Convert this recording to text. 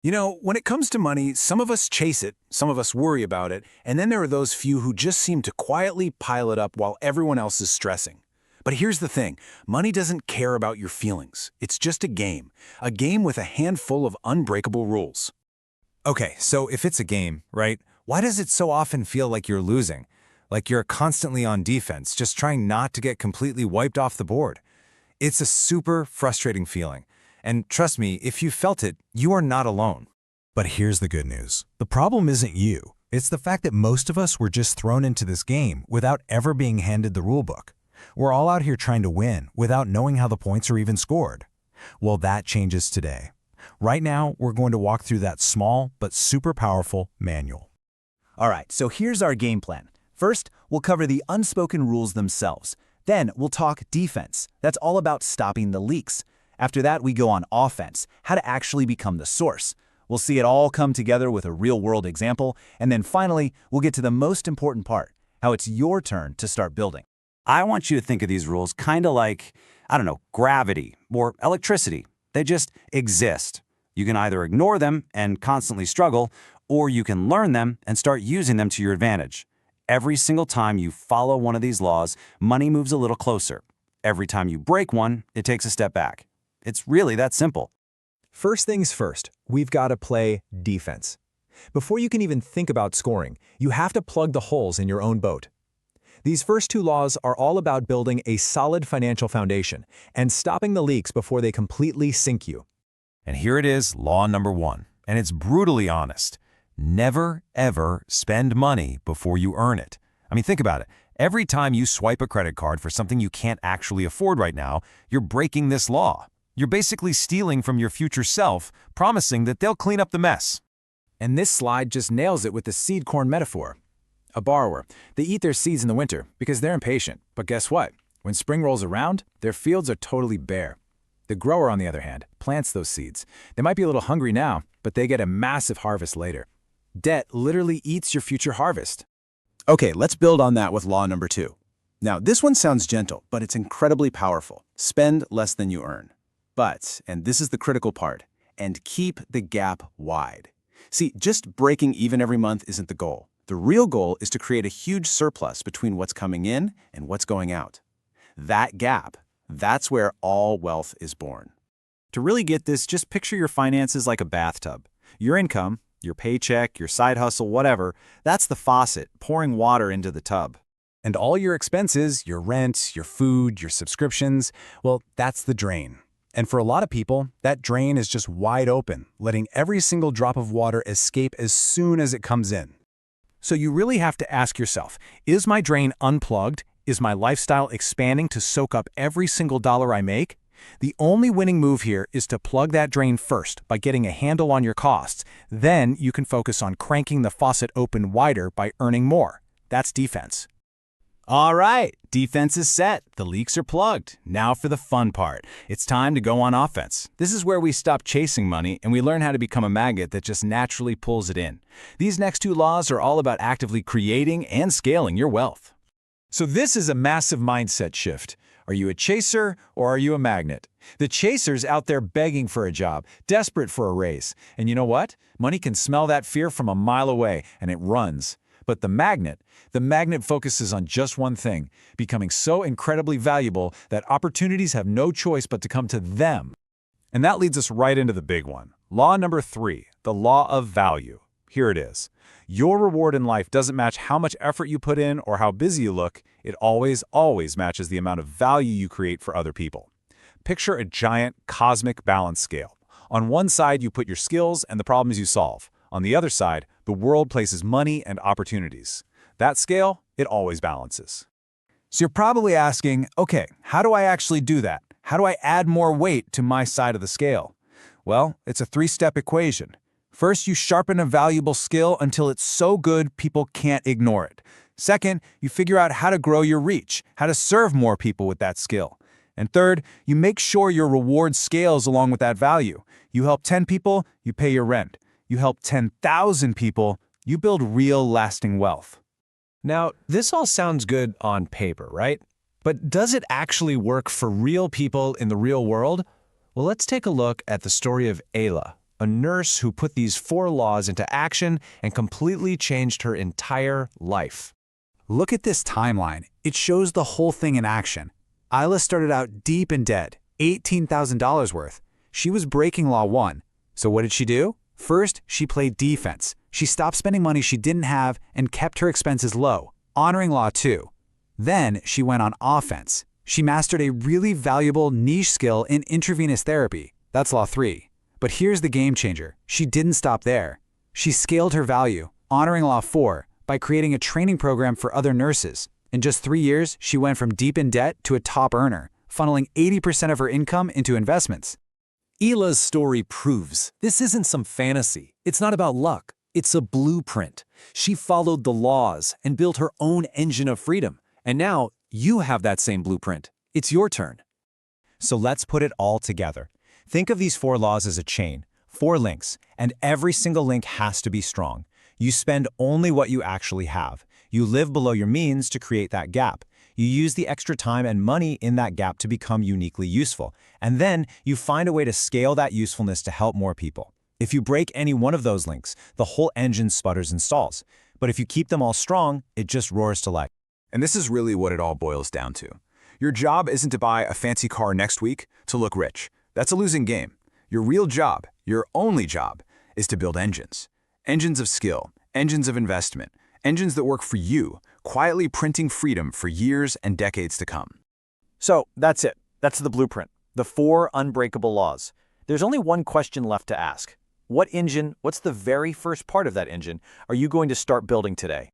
You know, when it comes to money, some of us chase it, some of us worry about it, and then there are those few who just seem to quietly pile it up while everyone else is stressing. But here's the thing, money doesn't care about your feelings. It's just a game with a handful of unbreakable rules. Okay, so if it's a game, right, why does it so often feel like you're losing? Like you're constantly on defense, just trying not to get completely wiped off the board? It's a super frustrating feeling. And trust me, if you felt it, you are not alone. But here's the good news. The problem isn't you. It's the fact that most of us were just thrown into this game without ever being handed the rulebook. We're all out here trying to win without knowing how the points are even scored. Well, that changes today. Right now, we're going to walk through that small but super powerful manual. All right, so here's our game plan. First, we'll cover the unspoken rules themselves. Then we'll talk defense. That's all about stopping the leaks. After that, we go on offense, how to actually become the source. We'll see it all come together with a real-world example, and then finally, we'll get to the most important part, how it's your turn to start building. I want you to think of these rules kind of like, I don't know, gravity or electricity. They just exist. You can either ignore them and constantly struggle, or you can learn them and start using them to your advantage. Every single time you follow one of these laws, money moves a little closer. Every time you break one, it takes a step back. It's really that simple. First things first, we've got to play defense. Before you can even think about scoring, you have to plug the holes in your own boat. These first two laws are all about building a solid financial foundation and stopping the leaks before they completely sink you. And here it is, law number 1, and it's brutally honest. Never, ever spend money before you earn it. I mean, think about it. Every time you swipe a credit card for something you can't actually afford right now, you're breaking this law. You're basically stealing from your future self, promising that they'll clean up the mess. And this slide just nails it with the seed corn metaphor. A borrower, they eat their seeds in the winter because they're impatient. But guess what? When spring rolls around, their fields are totally bare. The grower, on the other hand, plants those seeds. They might be a little hungry now, but they get a massive harvest later. Debt literally eats your future harvest. Okay, let's build on that with law number 2. Now, this one sounds gentle, but it's incredibly powerful. Spend less than you earn. But, and this is the critical part, and keep the gap wide. See, just breaking even every month isn't the goal. The real goal is to create a huge surplus between what's coming in and what's going out. That gap, that's where all wealth is born. To really get this, just picture your finances like a bathtub. Your income, your paycheck, your side hustle, whatever, that's the faucet pouring water into the tub. And all your expenses, your rent, your food, your subscriptions, well, that's the drain. And for a lot of people, that drain is just wide open, letting every single drop of water escape as soon as it comes in. So you really have to ask yourself, is my drain unplugged? Is my lifestyle expanding to soak up every single dollar I make? The only winning move here is to plug that drain first by getting a handle on your costs. Then you can focus on cranking the faucet open wider by earning more. That's defense. All right, defense is set. The leaks are plugged. Now for the fun part. It's time to go on offense. This is where we stop chasing money and we learn how to become a magnet that just naturally pulls it in. These next two laws are all about actively creating and scaling your wealth. So this is a massive mindset shift. Are you a chaser or are you a magnet? The chaser's out there begging for a job, desperate for a raise. And you know what? Money can smell that fear from a mile away, and it runs. But the magnet focuses on just one thing, becoming so incredibly valuable that opportunities have no choice but to come to them. And that leads us right into the big one. Law number 3, the law of value. Here it is. Your reward in life doesn't match how much effort you put in or how busy you look. It always matches the amount of value you create for other people. Picture a giant cosmic balance scale. On one side, you put your skills and the problems you solve. On the other side, the world places money and opportunities. That scale, it always balances. So you're probably asking, okay, how do I actually do that? How do I add more weight to my side of the scale? Well, it's a 3-step equation. First, you sharpen a valuable skill until it's so good people can't ignore it. Second, you figure out how to grow your reach, how to serve more people with that skill. And third, you make sure your reward scales along with that value. You help 10 people, you pay your rent. You help 10,000 people, you build real lasting wealth. Now, this all sounds good on paper, right? But does it actually work for real people in the real world? Well, let's take a look at the story of Ayla. a nurse who put these 4 laws into action and completely changed her entire life. Look at this timeline. It shows the whole thing in action. Isla started out deep in debt, $18,000 worth. She was breaking Law 1. So what did she do? First, she played defense. She stopped spending money she didn't have and kept her expenses low, honoring Law 2. Then she went on offense. She mastered a really valuable niche skill in intravenous therapy. That's Law 3. But here's the game changer. She didn't stop there. She scaled her value, honoring Law 4, by creating a training program for other nurses. In just 3 years, she went from deep in debt to a top earner, funneling 80% of her income into investments. Ila's story proves this isn't some fantasy. It's not about luck. It's a blueprint. She followed the laws and built her own engine of freedom. And now you have that same blueprint. It's your turn. So let's put it all together. Think of these 4 laws as a chain, 4 links, and every single link has to be strong. You spend only what you actually have. You live below your means to create that gap. You use the extra time and money in that gap to become uniquely useful. And then you find a way to scale that usefulness to help more people. If you break any one of those links, the whole engine sputters and stalls. But if you keep them all strong, it just roars to life. And this is really what it all boils down to. Your job isn't to buy a fancy car next week to look rich. That's a losing game. Your real job, your only job, is to build engines. Engines of skill, engines of investment, engines that work for you, quietly printing freedom for years and decades to come. So that's it. That's the blueprint. The 4 unbreakable laws. There's only one question left to ask. What engine, what's the very first part of that engine, are you going to start building today?